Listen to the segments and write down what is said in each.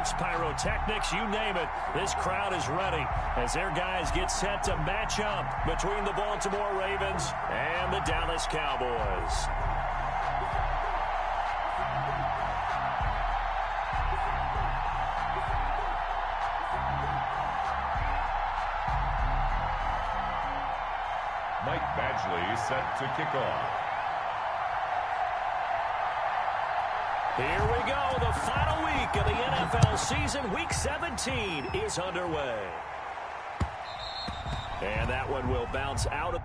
fireworks, pyrotechnics, you name it. This crowd is ready as their guys get set to match up between the Baltimore Ravens and the Dallas Cowboys. Mike Badgley set to kick off. Here we go. The final week of the NFL season. Week 17 is underway. And that one will bounce out of...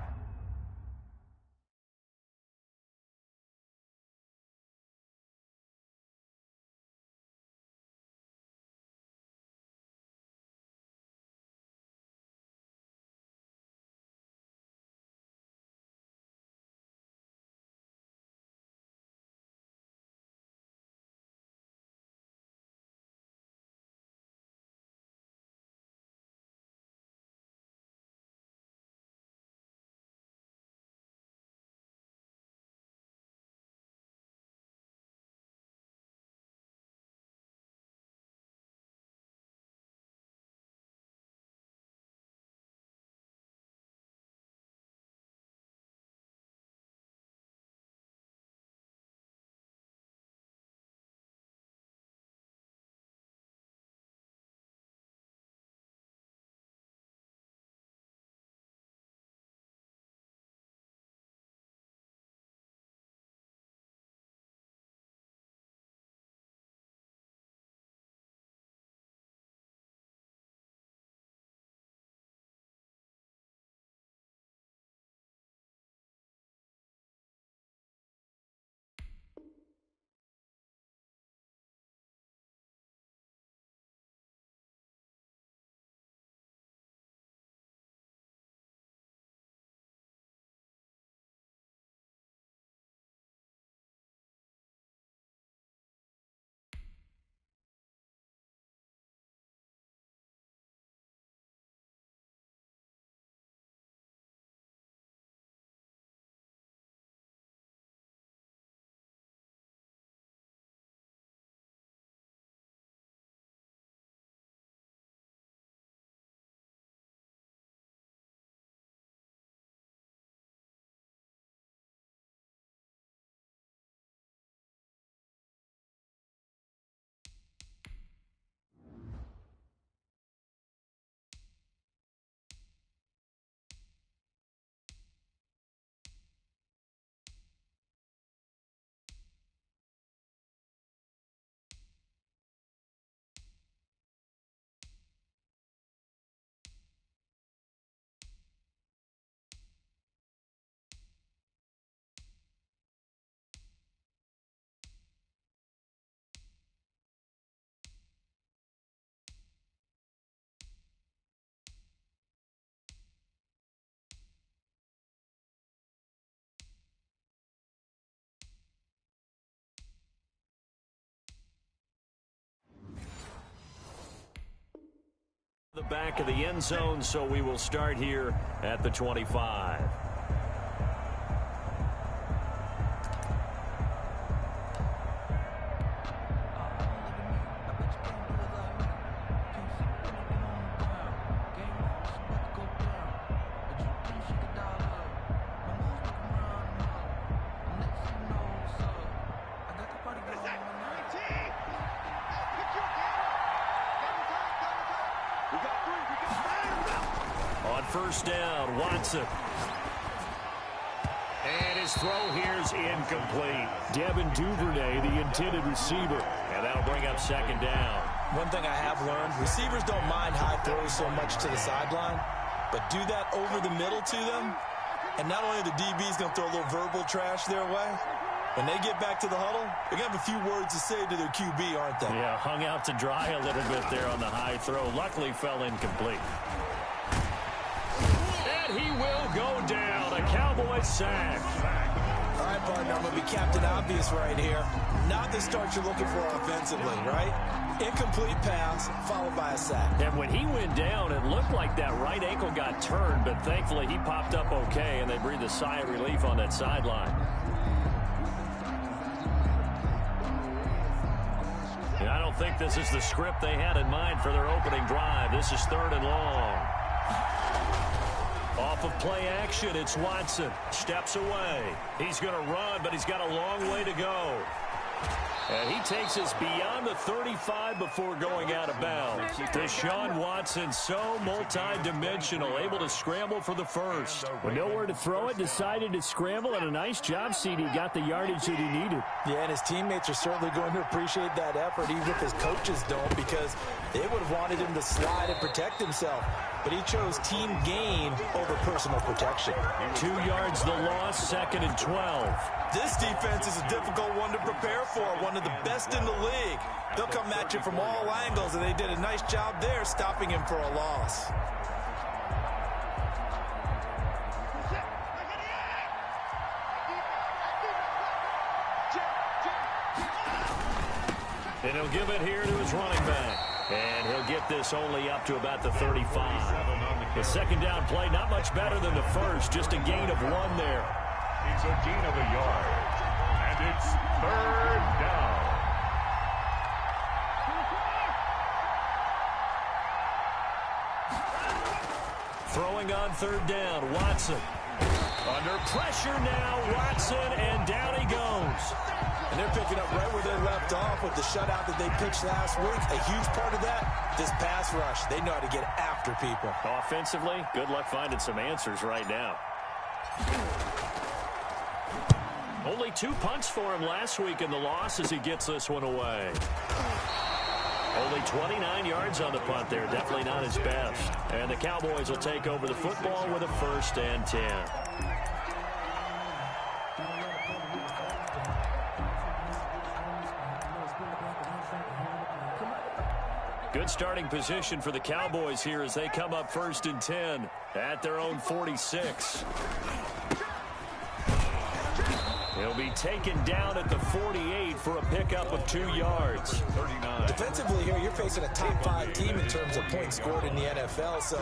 the back of the end zone, so we will start here at the 25. First down, Watson. And his throw here's incomplete. Devin Duvernay, the intended receiver. And that'll bring up second down. One thing I have learned, receivers don't mind high throws so much to the sideline, but do that over the middle to them, and not only the DB's going to throw a little verbal trash their way, when they get back to the huddle, they're going to have a few words to say to their QB, aren't they? Yeah, hung out to dry a little bit there on the high throw. Luckily fell incomplete. He will go down. A Cowboy sack. All right, partner, I'm going to be Captain Obvious right here. Not the start you're looking for offensively, right? Incomplete pass followed by a sack. And when he went down, it looked like that right ankle got turned, but thankfully he popped up okay, and they breathed a sigh of relief on that sideline. And I don't think this is the script they had in mind for their opening drive. This is 3rd and long. Off of play action, it's Watson. Steps away. He's going to run, but he's got a long way to go. And he takes us beyond the 35 before going out of bounds. Deshaun Watson, so multi-dimensional, able to scramble for the first. With nowhere to throw it, decided to scramble, and a nice job, CD. Got the yardage that he needed. Yeah, and his teammates are certainly going to appreciate that effort, even if his coaches don't, because they would have wanted him to slide and protect himself. But he chose team gain over personal protection. 2 yards the loss, 2nd and 12. This defense is a difficult one to prepare for, one of the best in the league. They'll come at you from all angles, and they did a nice job there stopping him for a loss. And he'll give it here to his running back. And he'll get this only up to about the 35. The second down play, not much better than the first, just a gain of 1 there. It's a gain of a yard. And it's 3rd down. Throwing on 3rd down, Watson. Under pressure now, Watson, and down he goes. And they're picking up right where they left off with the shutout that they pitched last week. A huge part of that, this pass rush. They know how to get after people. Offensively, good luck finding some answers right now. Only 2 punts for him last week in the loss as he gets this one away. Only 29 yards on the punt there. Definitely not his best. And the Cowboys will take over the football with a 1st and 10. Good starting position for the Cowboys here as they come up 1st and 10 at their own 46. He'll be taken down at the 48 for a pickup of 2 yards. 39. Defensively here, you're facing a top 5 team in terms of points scored in the NFL. So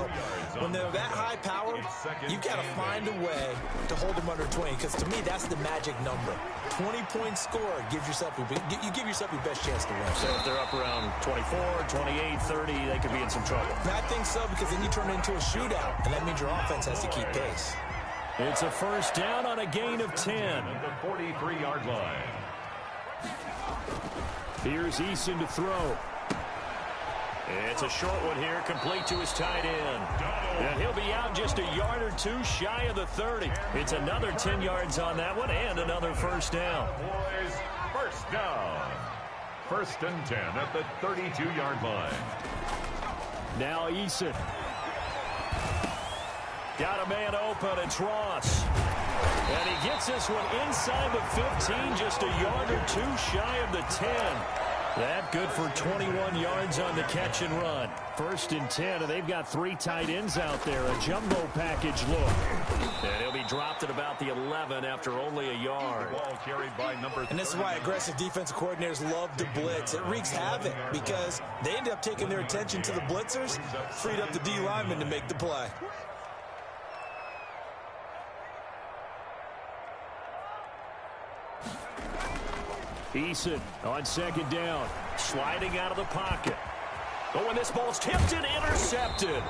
when they're that high powered, you've got to find a way to hold them under 20. Because to me, that's the magic number. 20-point score gives yourself you give yourself your best chance to win. So if they're up around 24, 28, 30, they could be in some trouble. I think so, because then you turn it into a shootout, and that means your offense has to keep pace. It's a 1st down on a gain of 10. At the 43-yard line. Here's Eason to throw. It's a short one here, complete to his tight end. And he'll be out just a yard or 2 shy of the 30. It's another 10 yards on that one and another 1st down. Boys, 1st down. 1st and 10 at the 32-yard line. Now Eason. Got a man open, it's Ross. And he gets this one inside the 15, just a yard or 2 shy of the 10. That good for 21 yards on the catch and run. 1st and 10, and they've got 3 tight ends out there. A jumbo package look. And he'll be dropped at about the 11 after only a yard. Ball carried by number 30. And this is why aggressive defensive coordinators love to blitz. It wreaks havoc because they end up taking their attention to the blitzers, freed up the D lineman to make the play. Eason on 2nd down, sliding out of the pocket. Oh, and this ball's tipped and intercepted.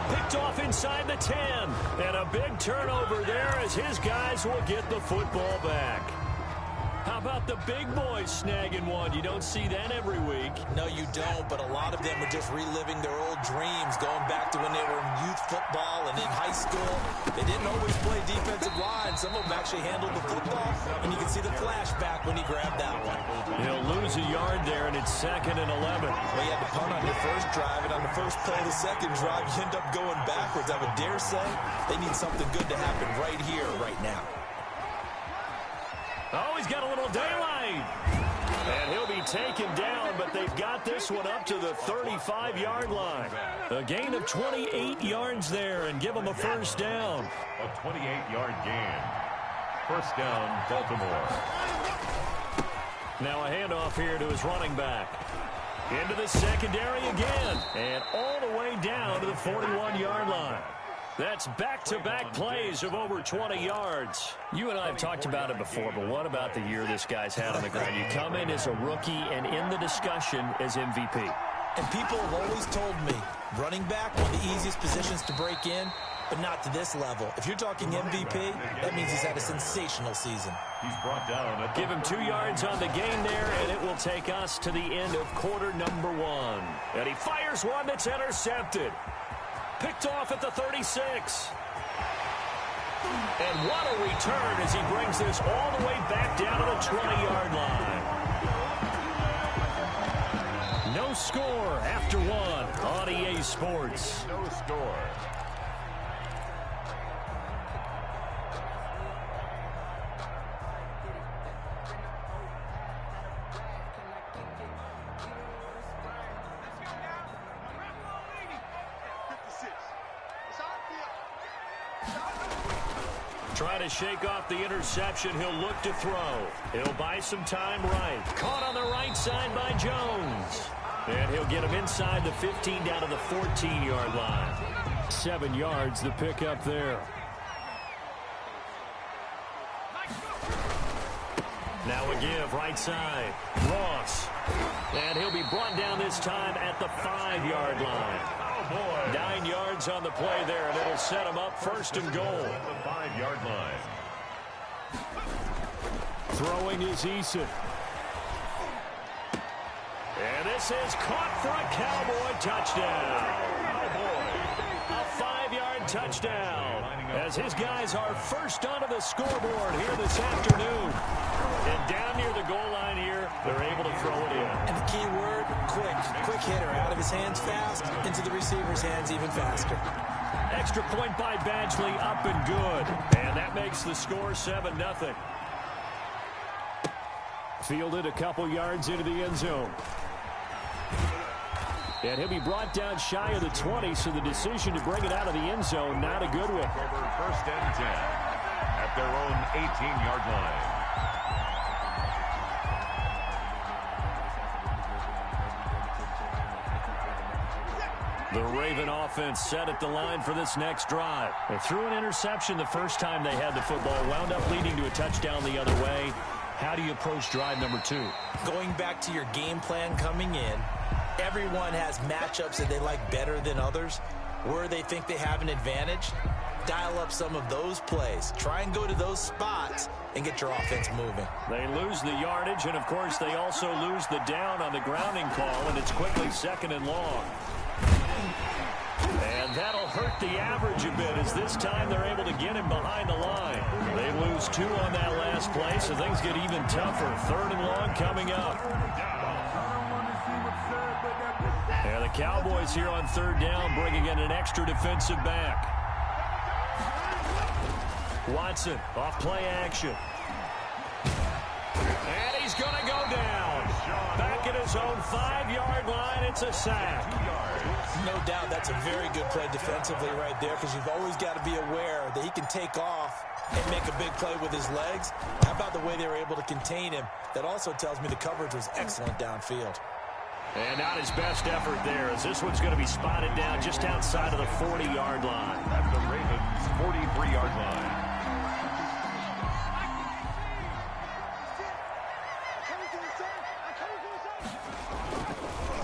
Picked off inside the 10. And a big turnover there as his guys will get the football back. How about the big boys snagging one? You don't see that every week. No, you don't, but a lot of them are just reliving their old dreams, going back to when they were in youth football and in high school. They didn't always play defensive line. Some of them actually handled the football, and you can see the flashback when he grabbed that one. He'll lose a yard there, and it's 2nd and 11. Well, you had to punt on your first drive, and on the first play of the second drive, you end up going backwards. I would dare say they need something good to happen right here, right now. Oh, he's got a little daylight. And he'll be taken down, but they've got this one up to the 35-yard line. A gain of 28 yards there and give them a 1st down. A 28-yard gain. 1st down, Baltimore. Now a handoff here to his running back. Into the secondary again. And all the way down to the 41-yard line. That's back-to-back plays of over 20 yards. You and I have talked about it before, but what about the year this guy's had on the ground? You come in as a rookie and in the discussion as MVP. And people have always told me, running back, one of the easiest positions to break in, but not to this level. If you're talking MVP, that means he's had a sensational season. He's brought down. Give him 2 yards on the gain there, and it will take us to the end of quarter number 1. And he fires one that's intercepted. Picked off at the 36. And what a return as he brings this all the way back down to the 20-yard line. No score after 1 on EA Sports. No score. Trying to shake off the interception. He'll look to throw. He'll buy some time right. Caught on the right side by Jones. And he'll get him inside the 15 down to the 14-yard line. 7 yards, the pickup there. Now a give, right side. Ross. And he'll be brought down this time at the 5-yard line. Oh, boy. 9 yards on the play there, and it'll set him up first and goal. The 5-yard line. Throwing is Eason. And this is caught for a Cowboy touchdown. Oh, boy. A 5-yard touchdown. As his guys are first onto the scoreboard here this afternoon. And down near the goal line here, they're able to throw it in. And the key word, quick. Quick hitter. Out of his hands fast, into the receiver's hands even faster. Extra point by Badgley, up and good. And that makes the score 7-0. Fielded a couple yards into the end zone. And he'll be brought down shy of the 20, so the decision to bring it out of the end zone, not a good one. Over first and 10 at their own 18-yard line. The Raven offense set at the line for this next drive. They threw an interception the first time they had the football, wound up leading to a touchdown the other way. How do you approach drive number 2? Going back to your game plan coming in, everyone has matchups that they like better than others, where they think they have an advantage. Dial up some of those plays. Try and go to those spots and get your offense moving. They lose the yardage, and, of course, they also lose the down on the grounding call, and it's quickly 2nd and long. And that'll hurt the average a bit as this time they're able to get him behind the line. They lose 2 on that last play, so things get even tougher. 3rd and long coming up. And the Cowboys here on 3rd down bringing in an extra defensive back. Watson off play action. And he's going to go down. Back at his own 5-yard line, it's a sack. No doubt that's a very good play defensively right there, because you've always got to be aware that he can take off and make a big play with his legs. How about the way they were able to contain him? That also tells me the coverage was excellent downfield. And not his best effort there, as this one's going to be spotted down just outside of the 40-yard line. At the Ravens' 43-yard line.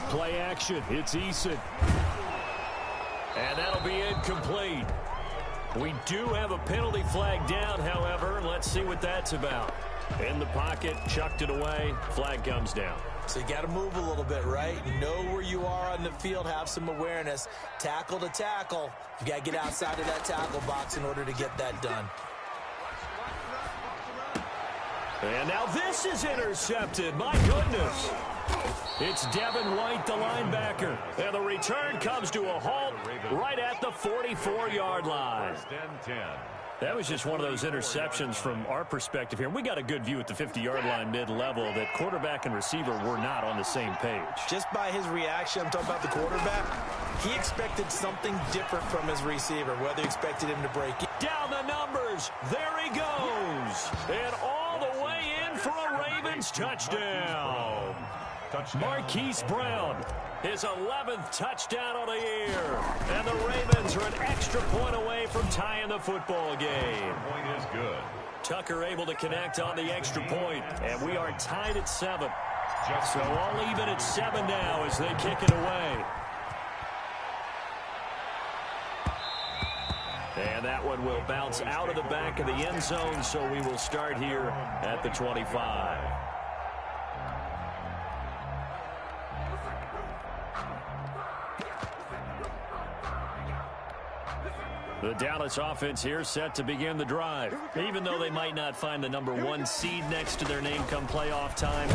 Play action. It's Eason. And that'll be incomplete. We do have a penalty flag down, however. Let's see what that's about. In the pocket, chucked it away. Flag comes down. So you got to move a little bit, right? Know where you are on the field. Have some awareness. Tackle to tackle. You got to get outside of that tackle box in order to get that done. And now this is intercepted. My goodness. It's Devin White, the linebacker. And the return comes to a halt right at the 44-yard line. First and 10. That was just one of those interceptions from our perspective here. We got a good view at the 50-yard line mid-level that quarterback and receiver were not on the same page. Just by his reaction, I'm talking about the quarterback, he expected something different from his receiver, whether he expected him to break it. Down the numbers. There he goes. And all the way in for a Ravens touchdown. Marquise Brown, his 11th touchdown on the year. And the Ravens are an extra point away from tying the football game. Point is good. Tucker able to connect on the extra point, and we are tied at 7. So all even at 7 now as they kick it away. And that one will bounce out of the back of the end zone, so we will start here at the 25. The Dallas offense here set to begin the drive. Even though they might not find the #1 seed next to their name come playoff time,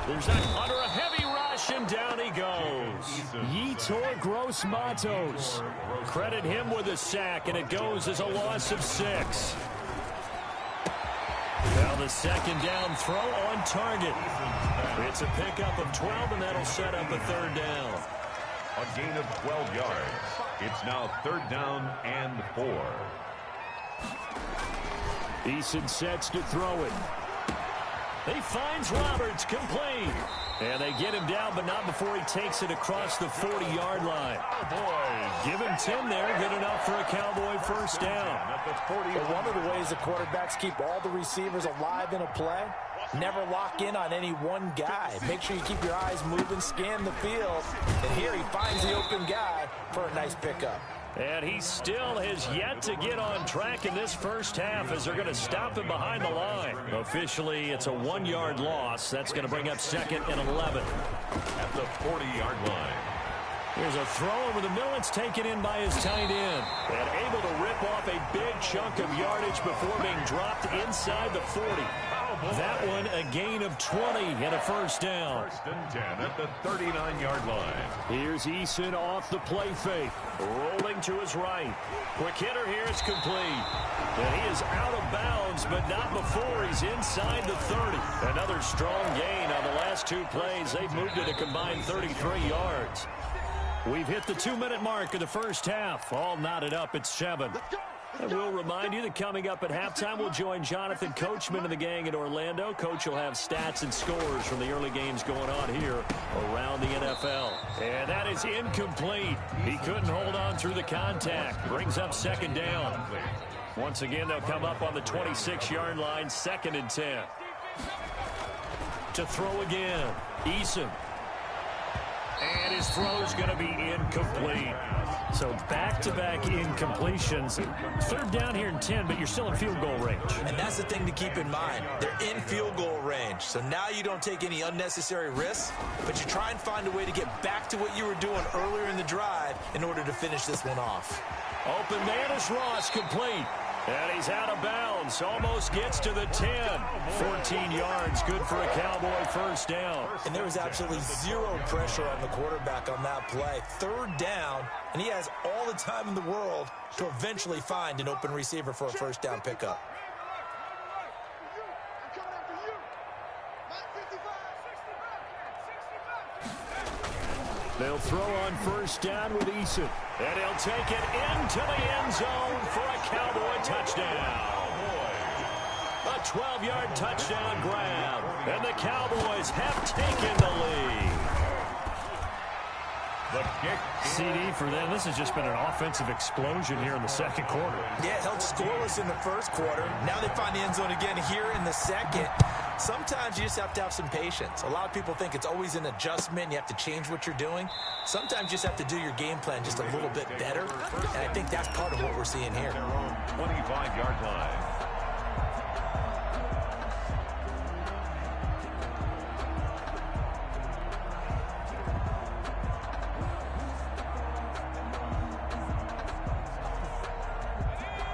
there's that under a heavy rush, and down he goes. Yetur Gross-Matos. Credit him with a sack, and it goes as a loss of 6. Now the second down throw on target. It's a pickup of 12, and that'll set up a 3rd down. A gain of 12 yards. It's now 3rd down and 4. Eason sets to throw it. He finds Roberts, complete. And they get him down, but not before he takes it across the 40-yard line. Boyz. Give him 10 there, good enough for a Cowboy 1st down. At the 40. One of the ways the quarterbacks keep all the receivers alive in a play, never lock in on any one guy. Make sure you keep your eyes moving, scan the field. And here he finds the open guy for a nice pickup. And he still has yet to get on track in this first half as they're going to stop him behind the line. Officially, it's a 1-yard loss. That's going to bring up 2nd and 11. At the 40-yard line. Here's a throw over the middle. It's taken in by his tight end. And able to rip off a big chunk of yardage before being dropped inside the 40. That one a gain of 20 and a 1st down. 1st and 10 at the 39-yard line. Here's Eason off the play fake. Rolling to his right. Quick hitter here. It's complete. And he is out of bounds, but not before he's inside the 30. Another strong gain on the last 2 plays. They've moved it a combined 33 yards. We've hit the 2-minute mark of the first half. All knotted up at 7. And we'll remind you that coming up at halftime, we'll join Jonathan Coachman and the gang in Orlando. Coach will have stats and scores from the early games going on here around the NFL. And that is incomplete. He couldn't hold on through the contact. Brings up 2nd down. Once again, they'll come up on the 26-yard line, 2nd and 10. To throw again, Eason. And his throw's going to be incomplete. So back-to-back incompletions. 3rd down here and 10, but you're still in field goal range. And that's the thing to keep in mind. They're in field goal range. So now you don't take any unnecessary risks, but you try and find a way to get back to what you were doing earlier in the drive in order to finish this one off. Open man is Ross, complete. And he's out of bounds. Almost gets to the 10. 14 yards, good for a Cowboy 1st down. And there was absolutely zero pressure on the quarterback on that play. 3rd down, and he has all the time in the world to eventually find an open receiver for a 1st down pickup. They'll throw on 1st down with Eason. And he'll take it into the end zone for a Cowboy touchdown. A 12-yard touchdown grab. And the Cowboys have taken the lead. The kick. CD for them. This has just been an offensive explosion here in the 2nd quarter. Yeah, held scoreless in the 1st quarter. Now they find the end zone again here in the 2nd. Sometimes you just have to have some patience. A lot of people think it's always an adjustment. You have to change what you're doing. Sometimes you just have to do your game plan just a little bit better. And I think that's part of what we're seeing here. 25-yard line.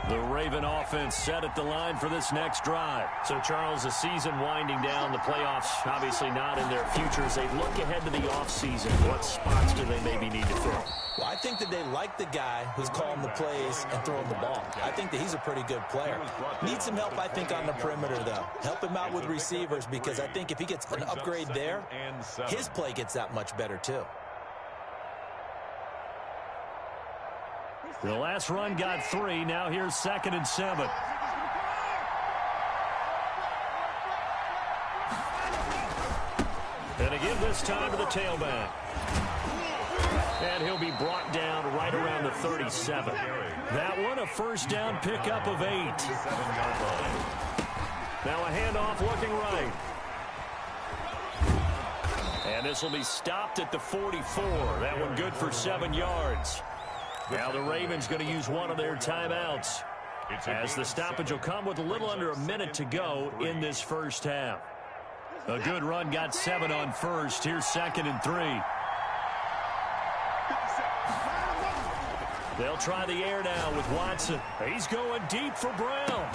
The Raven offense set at the line for this next drive. So, Charles, the season winding down, the playoffs obviously not in their futures. They look ahead to the offseason. What spots do they maybe need to fill? Well, I think that they like the guy who's calling the plays and throwing the ball. I think that he's a pretty good player. Needs some help, I think, on the perimeter, though. Help him out with receivers, because I think if he gets an upgrade there, his play gets that much better, too. The last run got 3. Now here's 2nd and 7. And to give this this time to the tailback. And he'll be brought down right around the 37. That one, a first down pickup of 8. Now a handoff looking right. And this will be stopped at the 44. That one good for 7 yards. Now the Ravens going to use one of their timeouts, as the stoppage will come with a little under a minute to go in this first half. A good run, got 7 on first. Here's 2nd and 3. They'll try the air now with Watson. He's going deep for Brown.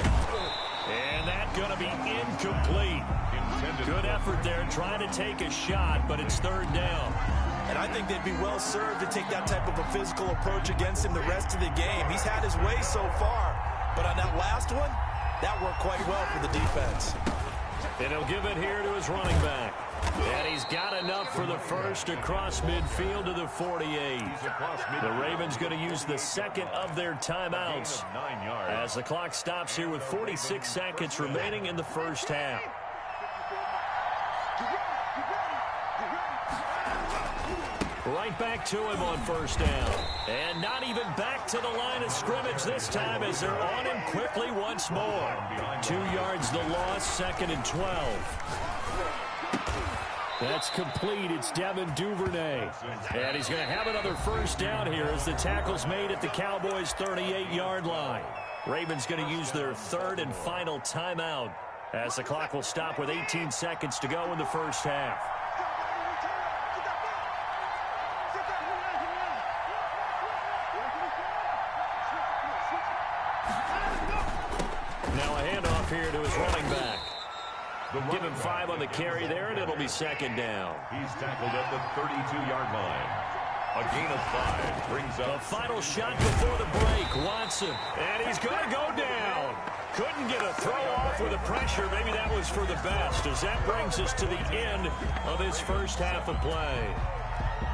And that's going to be incomplete. Good effort there trying to take a shot, but it's 3rd down. And I think they'd be well served to take that type of a physical approach against him the rest of the game. He's had his way so far, but on that last one, that worked quite well for the defense. And he'll give it here to his running back. And he's got enough for the first across midfield to the 48. The Ravens going to use the 2nd of their timeouts as the clock stops here with 46 seconds remaining in the first half. Right back to him on first down. And not even back to the line of scrimmage this time as they're on him quickly once more. 2 yards the loss, 2nd and 12. That's complete. It's Devin Duvernay. And he's going to have another first down here as the tackle's made at the Cowboys' 38-yard line. Ravens going to use their 3rd and final timeout as the clock will stop with 18 seconds to go in the first half. Now a handoff here to his running back. Give him 5 on the carry there, and it'll be 2nd down. He's tackled at the 32-yard line. A gain of 5 brings up... A final shot before the break. Watson, and he's going to go down. Couldn't get a throw off with the pressure. Maybe that was for the best, as that brings us to the end of his first half of play.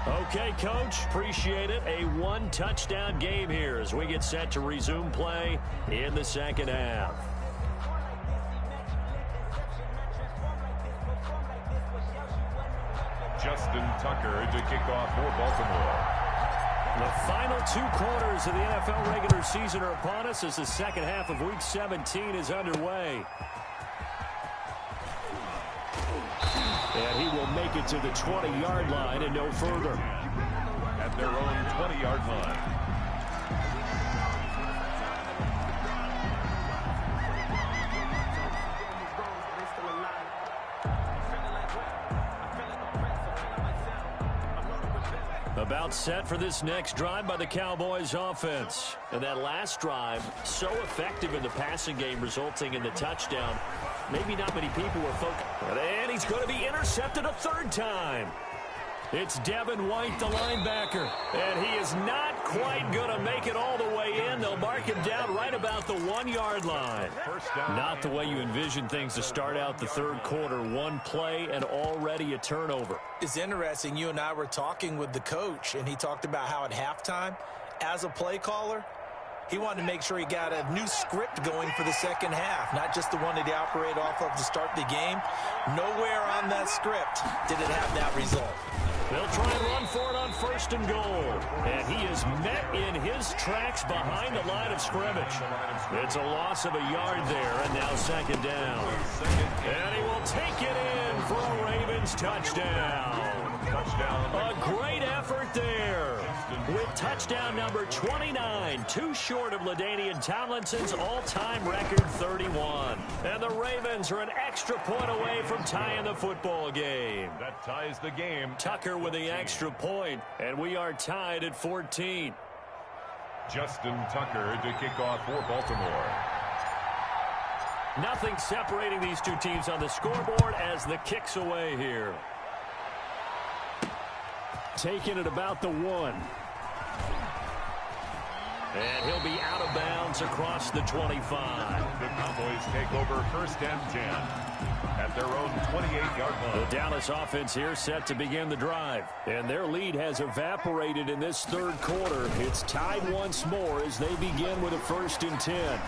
Okay, Coach, appreciate it. A 1-touchdown game here as we get set to resume play in the second half. Justin Tucker to kick off for Baltimore. The final 2 quarters of the NFL regular season are upon us as the second half of Week 17 is underway. And he will make it to the 20-yard line and no further. At their own 20-yard line. About set for this next drive by the Cowboys offense. And that last drive, so effective in the passing game, resulting in the touchdown. Maybe not many people were focused. And he's going to be intercepted a 3rd time. It's Devin White, the linebacker. And he is not quite going to make it all the way in. They'll mark him down right about the 1-yard line. Not the way you envision things to start out the 3rd quarter. 1 play and already a turnover. It's interesting. You and I were talking with the coach, and he talked about how at halftime, as a play caller, he wanted to make sure he got a new script going for the second half, not just the one that he operated off of to start the game. Nowhere on that script did it have that result. They'll try and run for it on 1st and goal. And he is met in his tracks behind the line of scrimmage. It's a loss of a yard there, and now 2nd down. And he will take it in for a Ravens touchdown. A great effort there with touchdown number 29, too short of LaDainian Tomlinson's all-time record 31. And the Ravens are an extra point away from tying the football game. That ties the game. Tucker with the extra point, and we are tied at 14. Justin Tucker to kick off for Baltimore. Nothing separating these two teams on the scoreboard as the kick's away here. Taking it about the 1. And he'll be out of bounds across the 25. The Cowboys take over 1st and 10 at their own 28-yard line. The Dallas offense here set to begin the drive. And their lead has evaporated in this 3rd quarter. It's tied once more as they begin with a 1st and 10.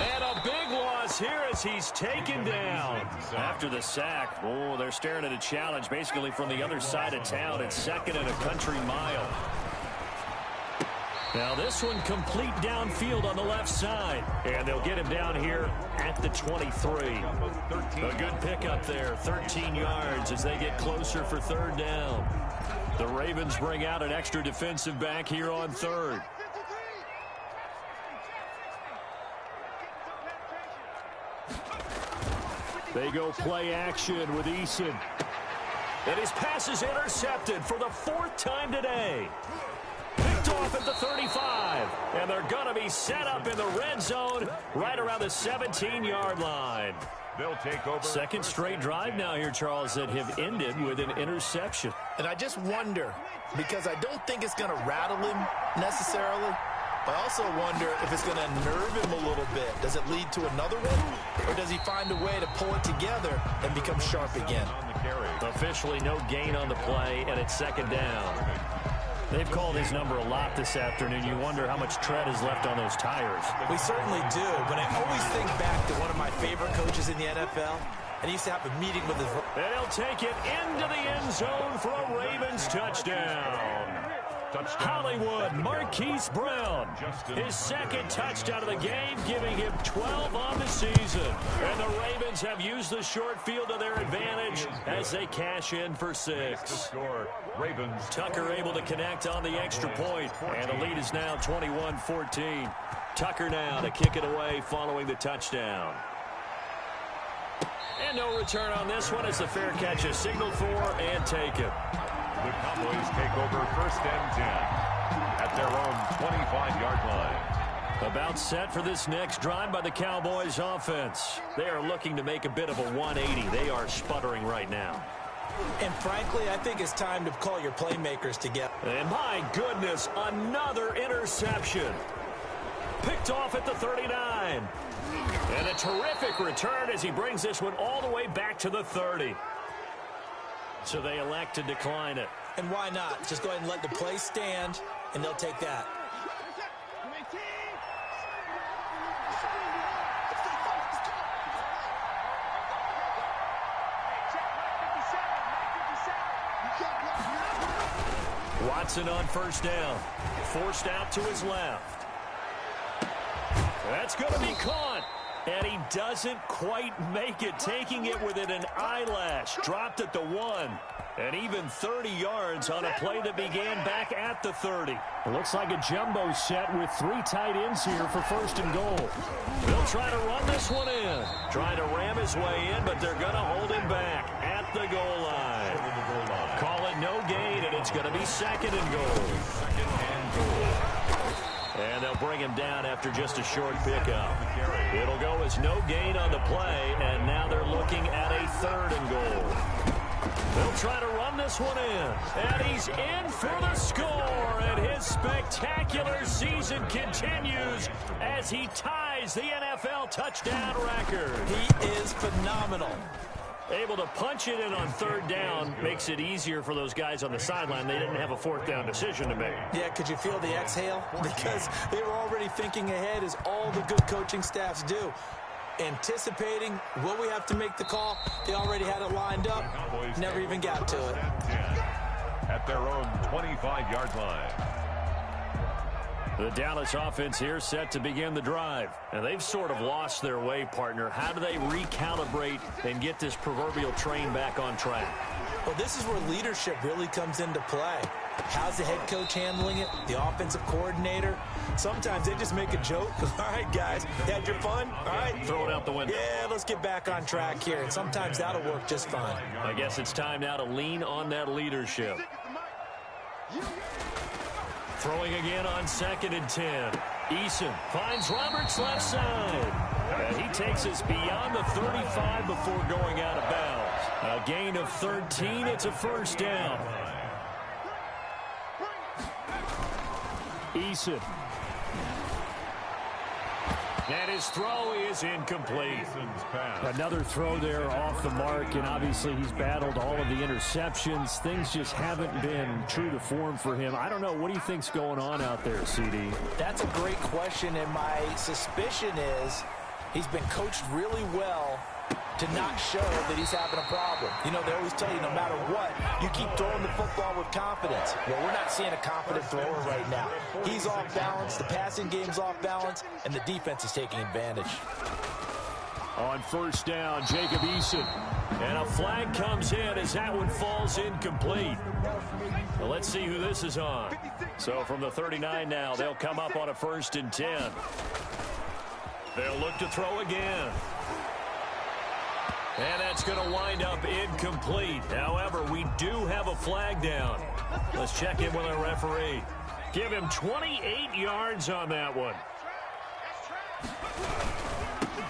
And a big loss here as he's taken down. After the sack, oh, they're staring at a challenge basically from the other side of town. It's 2nd and a country mile. Now this one complete downfield on the left side. And they'll get him down here at the 23. A good pickup there, 13 yards as they get closer for 3rd down. The Ravens bring out an extra defensive back here on 3rd. They go play action with Eason. And his pass is intercepted for the 4th time today. Picked off at the 35. And they're going to be set up in the red zone right around the 17-yard line. They'll take over. 2nd straight drive now here, Charles, that have ended with an interception. And I just wonder, because I don't think it's going to rattle him necessarily, but I also wonder if it's going to nerve him a little bit. Does it lead to another one? Or does he find a way to pull it together and become sharp again? Officially no gain on the play, and it's 2nd down. They've called his number a lot this afternoon. You wonder how much tread is left on those tires. We certainly do, but I always think back to one of my favorite coaches in the NFL, and he used to have a meeting with his... And he'll take it into the end zone for a Ravens touchdown. Hollywood, Marquise Brown, his 2nd touchdown of the game, giving him 12 on the season. And the Ravens have used the short field to their advantage as they cash in for 6. Tucker able to connect on the extra point, and the lead is now 21-14. Tucker now to kick it away following the touchdown. And no return on this one as the fair catch is signaled for and taken. The Cowboys take over 1st and 10 at their own 25-yard line. About set for this next drive by the Cowboys offense. They are looking to make a bit of a 180. They are sputtering right now. And frankly, I think it's time to call your playmakers together. And my goodness, another interception. Picked off at the 39. And a terrific return as he brings this one all the way back to the 30. So they elect to decline it. And why not? Just go ahead and let the play stand, and they'll take that. Watson on 1st down. Forced out to his left. That's going to be caught. And he doesn't quite make it, taking it within an eyelash. Dropped at the 1. And even 30 yards on a play that began back at the 30. It looks like a jumbo set with 3 tight ends here for 1st and goal. They'll try to run this one in. Trying to ram his way in, but they're going to hold him back at the goal line. Call it no gain, and it's going to be 2nd and goal. 2nd and goal. And they'll bring him down after just a short pickup. It'll go as no gain on the play, and now they're looking at a 3rd and goal. They'll try to run this one in. And he's in for the score, and his spectacular season continues as he ties the NFL touchdown record. He is phenomenal. Able to punch it in on 3rd down makes it easier for those guys on the sideline. They didn't have a 4th down decision to make. Yeah, could you feel the exhale? Because they were already thinking ahead, as all the good coaching staffs do. Anticipating, will we have to make the call? They already had it lined up. Never even got to it. At their own 25-yard line. The Dallas offense here set to begin the drive. And they've sort of lost their way, partner. How do they recalibrate and get this proverbial train back on track? Well, this is where leadership really comes into play. How's the head coach handling it? The offensive coordinator? Sometimes they just make a joke. All right, guys, you had your fun? All right. Throw it out the window. Yeah, let's get back on track here. And sometimes that'll work just fine. I guess it's time now to lean on that leadership. Throwing again on 2nd and 10. Eason finds Roberts left side. And he takes us beyond the 35 before going out of bounds. A gain of 13. It's a 1st down. Eason. And his throw is incomplete. Another throw there off the mark, and obviously he's battled all of the interceptions. Things just haven't been true to form for him. I don't know. What do you think's going on out there, CD? That's a great question, and my suspicion is He's been coached really well to not show that he's having a problem. You know, they always tell you no matter what, you keep throwing the football with confidence. Well, we're not seeing a confident thrower right now. He's off balance, the passing game's off balance, and the defense is taking advantage. On first down, Jacob Eason. And a flag comes in as that one falls incomplete. Well, let's see who this is on. So from the 39 now, they'll come up on a 1st and 10. They'll look to throw again. And that's going to wind up incomplete. However, we do have a flag down. Let's check in with our referee. Give him 28 yards on that one.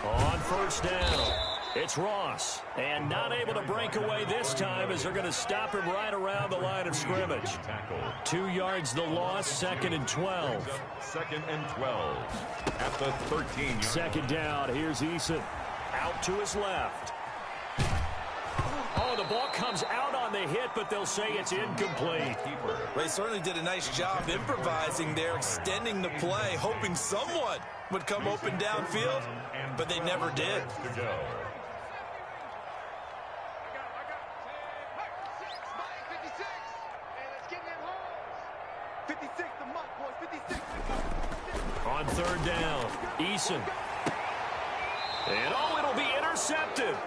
On first down, it's Ross. And not able to break away this time as they're going to stop him right around the line of scrimmage. 2 yards the loss, 2nd and 12. 2nd and 12 at the 13-yard. Second down, here's Eason. Out to his left. Oh, the ball comes out on the hit, but they'll say it's incomplete. They certainly did a nice job improvising there, extending the play, hoping someone would come open downfield, but they never did. On third down, Eason. And it'll be intercepted.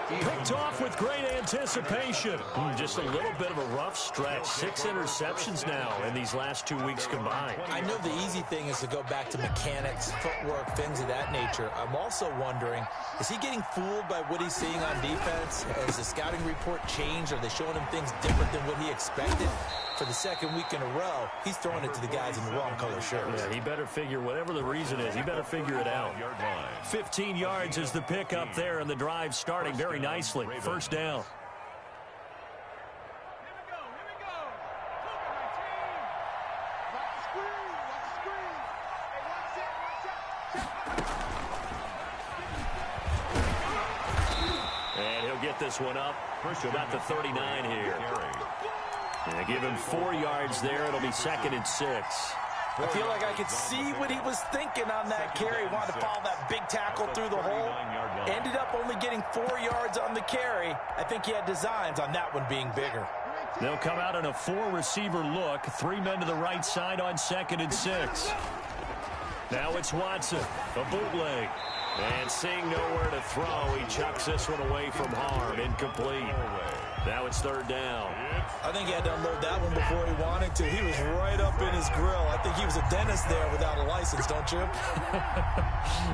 Picked off with great anticipation. Just a little bit of a rough stretch. 6 interceptions now in these last 2 weeks combined. I know the easy thing is to go back to mechanics, footwork, things of that nature. I'm also wondering, is he getting fooled by what he's seeing on defense? Has the scouting report changed? Are they showing him things different than what he expected? For the 2nd week in a row, he's throwing it to the guys in the wrong color shirts. Yeah, he better figure, whatever the reason is, he better figure it out. 15 yards is the pick up there, and the drive starting very nicely. First down. And he'll get this one up to about the 39 here. And give him 4 yards there. It'll be 2nd and 6. I feel like I could see what he was thinking on that carry. Wanted to follow that big tackle through the hole. Ended up only getting 4 yards on the carry. I think he had designs on that one being bigger. They'll come out in a 4-receiver look. 3 men to the right side on 2nd and 6. Now it's Watson. A bootleg. And seeing nowhere to throw, he chucks this one away from harm. Incomplete. Now it's 3rd down. I think he had to unload that one before he wanted to. He was right up in his grill. I think he was a dentist there without a license, don't you?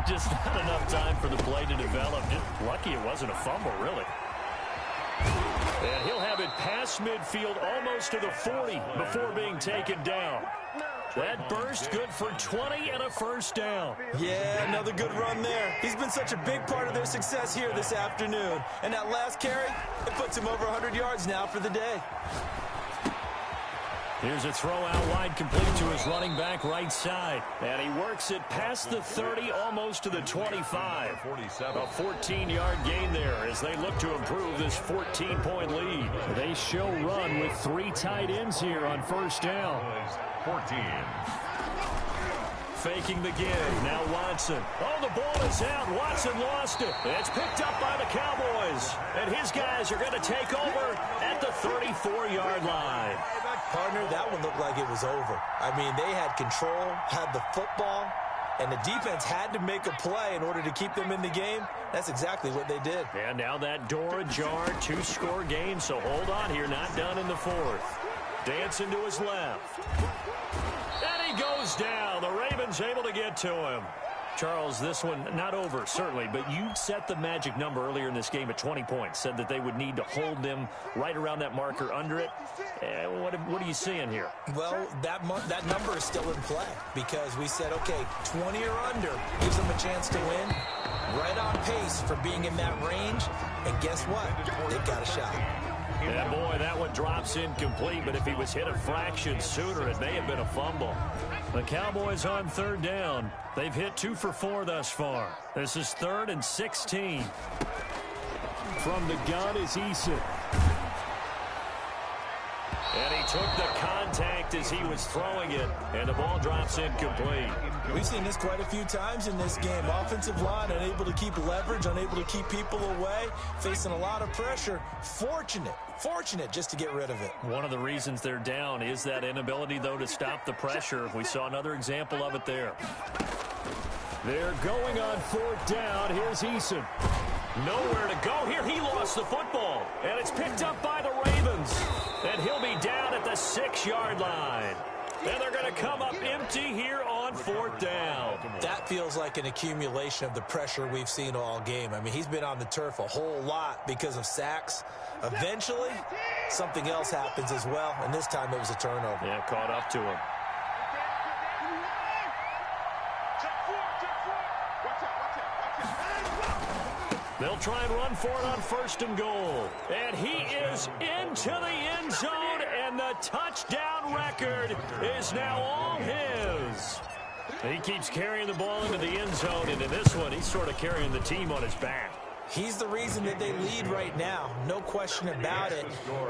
Just not enough time for the play to develop. Just lucky it wasn't a fumble, really. And he'll have it past midfield almost to the 40 before being taken down. That burst good for 20 and a first down. Yeah, another good run there. He's been such a big part of their success here this afternoon. And that last carry, it puts him over 100 yards now for the day. Here's a throw out wide, complete to his running back right side. And he works it past the 30, almost to the 25. A 14-yard gain there as they look to improve this 14-point lead. They show run with 3 tight ends here on first down. 14. Faking the give. Now Watson. Oh, the ball is out. Watson lost it. It's picked up by the Cowboys. And his guys are going to take over at the 34-yard line. Partner, that one looked like it was over. I mean, they had control, had the football, and the defense had to make a play in order to keep them in the game. That's exactly what they did. And now that door ajar, 2-score game, so hold on here, not done in the 4th. Dancing to his left. And he goes down. The Ravens able to get to him. Charles, this one not over, certainly, but you set the magic number earlier in this game at 20 points. Said that they would need to hold them right around that marker under it. What are you seeing here? Well, that number is still in play because we said, okay, 20 or under gives them a chance to win. Right on pace for being in that range. And guess what? They've got a shot. Yeah, boy, that one drops incomplete, but if he was hit a fraction sooner, it may have been a fumble. The Cowboys on 3rd down. They've hit 2 for 4 thus far. This is 3rd and 16. From the gun is Eason. And he took the contact as he was throwing it, and the ball drops incomplete. We've seen this quite a few times in this game. Offensive line unable to keep leverage, unable to keep people away, facing a lot of pressure. Fortunate just to get rid of it. One of the reasons they're down is that inability, though, to stop the pressure. We saw another example of it there. They're going on 4th down. Here's Eason. Nowhere to go here. He lost the football, and it's picked up by the Ravens. And he'll be down at the 6-yard line. And they're going to come up empty here on 4th down. That feels like an accumulation of the pressure we've seen all game. I mean, he's been on the turf a whole lot because of sacks. Eventually, something else happens as well, and this time it was a turnover. Yeah, caught up to him. They'll try and run for it on 1st and goal. And he is into the end zone, and the touchdown record is now all his. He keeps carrying the ball into the end zone, and in this one, he's sort of carrying the team on his back. He's the reason that they lead right now. No question about it.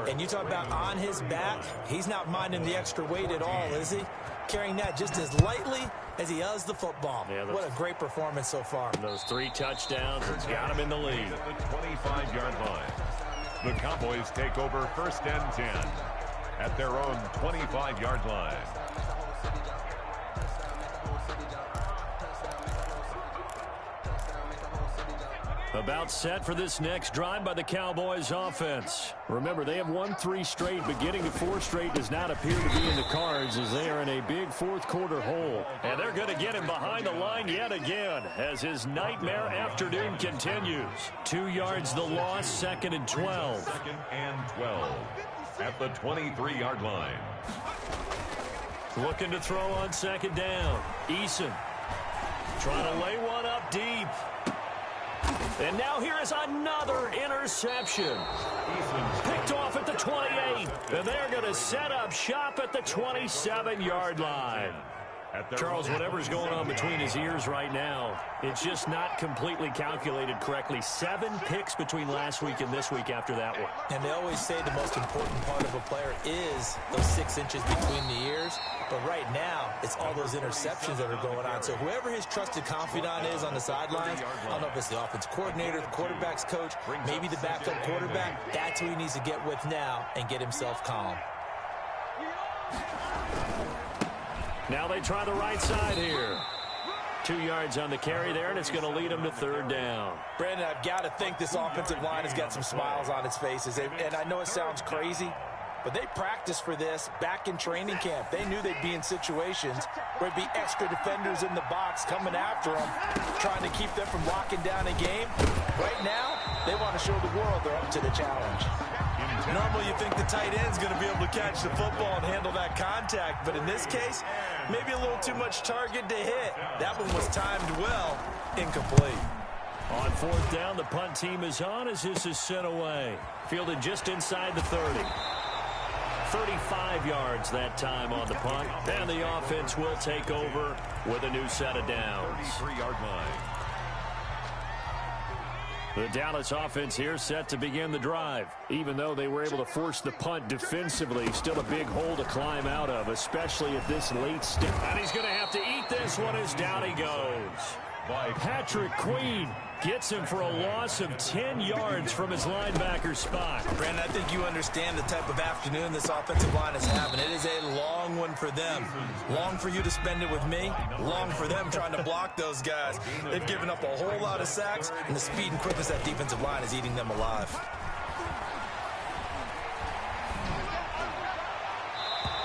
And you talk about on his back, he's not minding the extra weight at all, is he? Carrying that just as lightly as he does the football. Yeah, what a great performance so far. Those 3 touchdowns has got him in the lead. At the 25-yard line. The Cowboys take over 1st and 10 at their own 25-yard line. About set for this next drive by the Cowboys offense. Remember, they have won 3 straight, but getting to 4 straight does not appear to be in the cards as they are in a big 4th quarter hole. And they're going to get him behind the line yet again as his nightmare afternoon continues. 2 yards the loss, 2nd and 12. 2nd and 12 at the 23-yard line. Looking to throw on 2nd down. Eason trying to lay one up deep. And now here is another interception. Picked off at the 28. And they're going to set up shop at the 27-yard line. Charles, whatever's going on between his ears right now, it's just not completely calculated correctly. 7 picks between last week and this week after that one. And they always say the most important part of a player is those 6 inches between the ears. But right now, it's all those interceptions that are going on. So whoever his trusted confidant is on the sidelines, I don't know if it's the offense coordinator, the quarterback's coach, maybe the backup quarterback, that's who he needs to get with now and get himself calm. Now they try the right side here. 2 yards on the carry there, and it's going to lead them to 3rd down. Brandon, I've got to think this offensive line has got some smiles on its faces. And I know it sounds crazy, but they practiced for this back in training camp. They knew they'd be in situations where there'd be extra defenders in the box coming after them, trying to keep them from locking down a game. Right now, they want to show the world they're up to the challenge. Normally you think the tight end's going to be able to catch the football and handle that contact, but in this case, maybe a little too much target to hit. That one was timed well, incomplete. On 4th down, the punt team is on as this is sent away. Fielded just inside the 30. 35 yards that time on the punt, and the offense will take over with a new set of downs. 33-yard line. The Dallas offense here set to begin the drive. Even though they were able to force the punt defensively, still a big hole to climb out of, especially at this late stage. And he's going to have to eat this one as down he goes. Patrick Queen gets him for a loss of 10 yards from his linebacker spot. Brandon, I think you understand the type of afternoon this offensive line is having. It is a long one for them. Long for you to spend it with me. Long for them trying to block those guys. They've given up a whole lot of sacks, and the speed and quickness of that defensive line is eating them alive.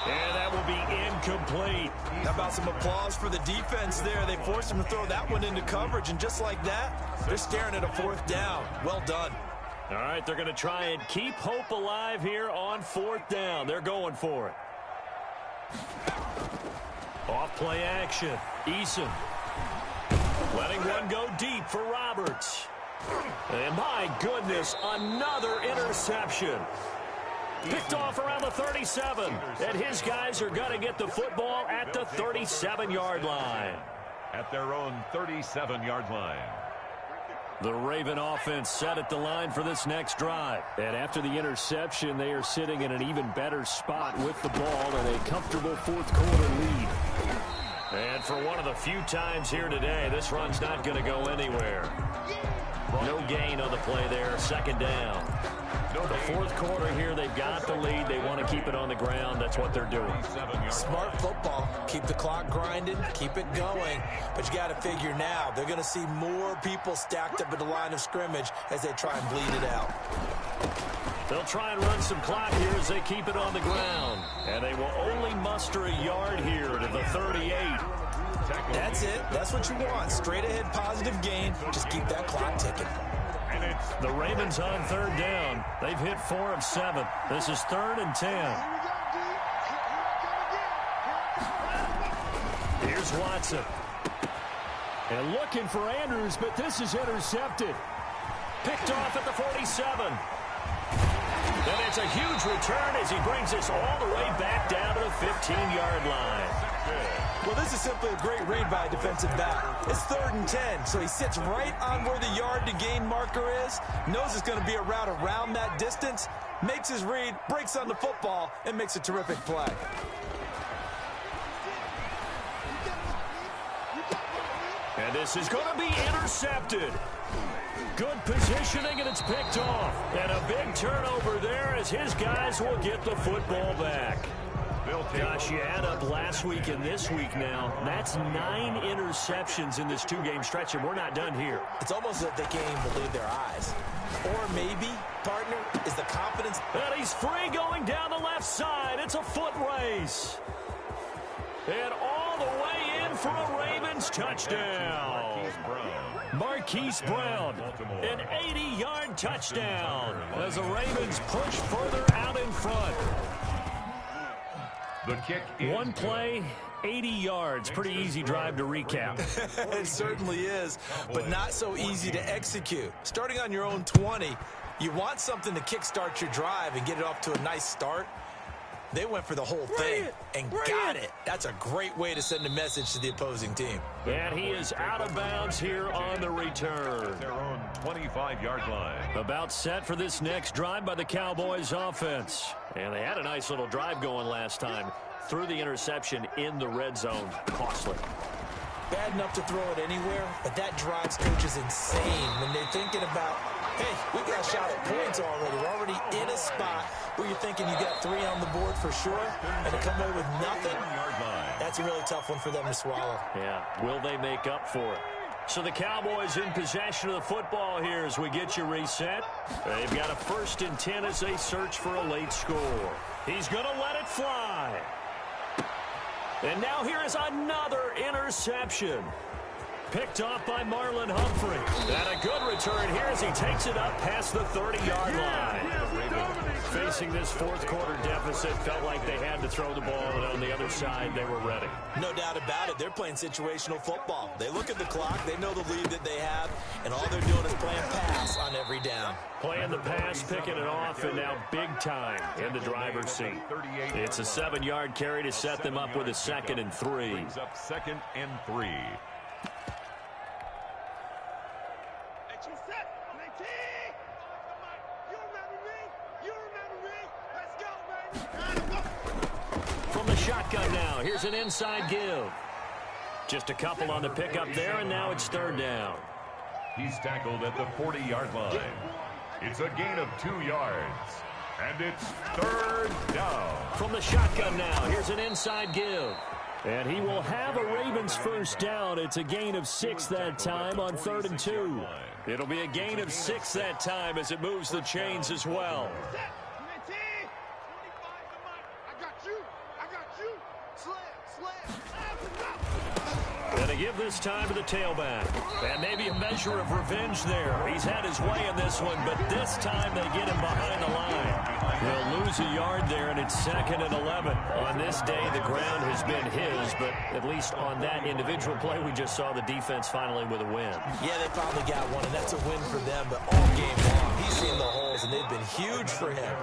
And that will be incomplete. How about some applause for the defense there? They forced him to throw that one into coverage, and just like that, they're staring at a 4th down. Well done. All right, they're going to try and keep hope alive here on 4th down. They're going for it. Off play action. Eason letting one go deep for Roberts. And my goodness, another interception. Picked off around the 37, and his guys are going to get the football at the 37-yard line. At their own 37-yard line. The Raven offense set at the line for this next drive. And after the interception, they are sitting in an even better spot with the ball and a comfortable fourth quarter lead. And for one of the few times here today, this run's not going to go anywhere. No gain on the play there, second down. The fourth quarter here, they've got the lead. They want to keep it on the ground. That's what they're doing. Smart football. Keep the clock grinding, keep it going. But you got to figure now, they're going to see more people stacked up at the line of scrimmage as they try and bleed it out. They'll try and run some clock here as they keep it on the ground. And they will only muster a yard here to the 38. That's it. That's what you want. Straight ahead positive gain. Just keep that clock ticking. The Ravens on third down. They've hit 4 of 7. This is 3rd and 10. Here's Watson. And looking for Andrews, but this is intercepted. Picked off at the 47. And it's a huge return as he brings us all the way back down to the 15-yard line. Well, this is simply a great read by a defensive back. It's 3rd and 10, so he sits right on where the yard-to-gain marker is, knows it's going to be a route around that distance, makes his read, breaks on the football, and makes a terrific play. And this is going to be intercepted. Good positioning, and it's picked off. And a big turnover there as his guys will get the football back. Gosh, you add up last week and this week now. That's 9 interceptions in this 2-game stretch, and we're not done here. It's almost as if they can't even believe their eyes. Or maybe, partner, is the confidence. And he's free going down the left side. It's a foot race. And all the way in for a Ravens touchdown. Marquise Brown, an 80-yard touchdown as the Ravens push further out in front. The kick One play, 80 yards. Pretty easy drive to recap. It certainly is, but not so easy to execute. Starting on your own 20, you want something to kickstart your drive and get it off to a nice start. They went for the whole thing and got it. That's a great way to send a message to the opposing team. And he is out of bounds here on the return. Their own 25-yard line. About set for this next drive by the Cowboys offense. And they had a nice little drive going last time. Threw the interception in the red zone. Costly. Bad enough to throw it anywhere, but that drives coaches insane when they're thinking about, hey, we got a shot at points already. We're already in a spot where you're thinking you got 3 on the board for sure, and to come away with nothing, that's a really tough one for them to swallow. Yeah, will they make up for it? So the Cowboys in possession of the football here as we get you reset. They've got a 1st and 10 as they search for a late score. He's going to let it fly. And now here is another interception. Picked off by Marlon Humphrey. And a good return here as he takes it up past the 30-yard line. Facing this fourth quarter deficit, felt like they had to throw the ball, and on the other side, they were ready. No doubt about it. They're playing situational football. They look at the clock. They know the lead that they have, and all they're doing is playing pass on every down. Playing the pass, picking it off, and now big time in the driver's seat. It's a 7-yard carry to set them up with a 2nd and 3. Brings up 2nd and 3. From the shotgun now, here's an inside give. Just a couple on the pickup there, and now it's 3rd down. He's tackled at the 40-yard line. It's a gain of 2 yards. And it's 3rd down. From the shotgun now, here's an inside give. And he will have a Ravens 1st down. It's a gain of 6 that time on 3rd and 2. It'll be a gain of 6 that time as it moves the chains as well. And to give this time to the tailback. And maybe a measure of revenge there. He's had his way in this one, but this time they get him behind the line. They'll lose a yard there, and it's 2nd and 11. On this day, the ground has been his, but at least on that individual play, we just saw the defense finally with a win. Yeah, they finally got one, and that's a win for them, but all game long, he's seen the holes, and they've been huge for him.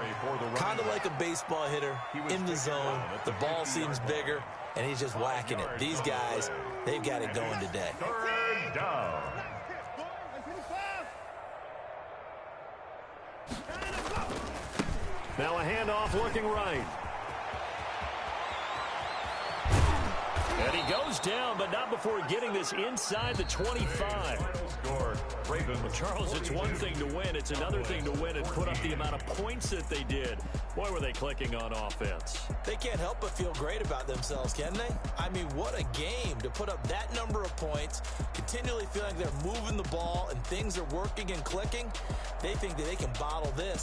Kind of like a baseball hitter in the zone. The ball seems bigger, and he's just whacking it. These guys, they've got it going today. 3rd down. Now a handoff looking right. And he goes down, but not before getting this inside the 25. Score, Ravens. Well, Charles, it's one thing to win. It's another thing to win and put up the amount of points that they did. Boy, were they clicking on offense. They can't help but feel great about themselves, can they? I mean, what a game to put up that number of points, continually feeling they're moving the ball and things are working and clicking. They think that they can bottle this.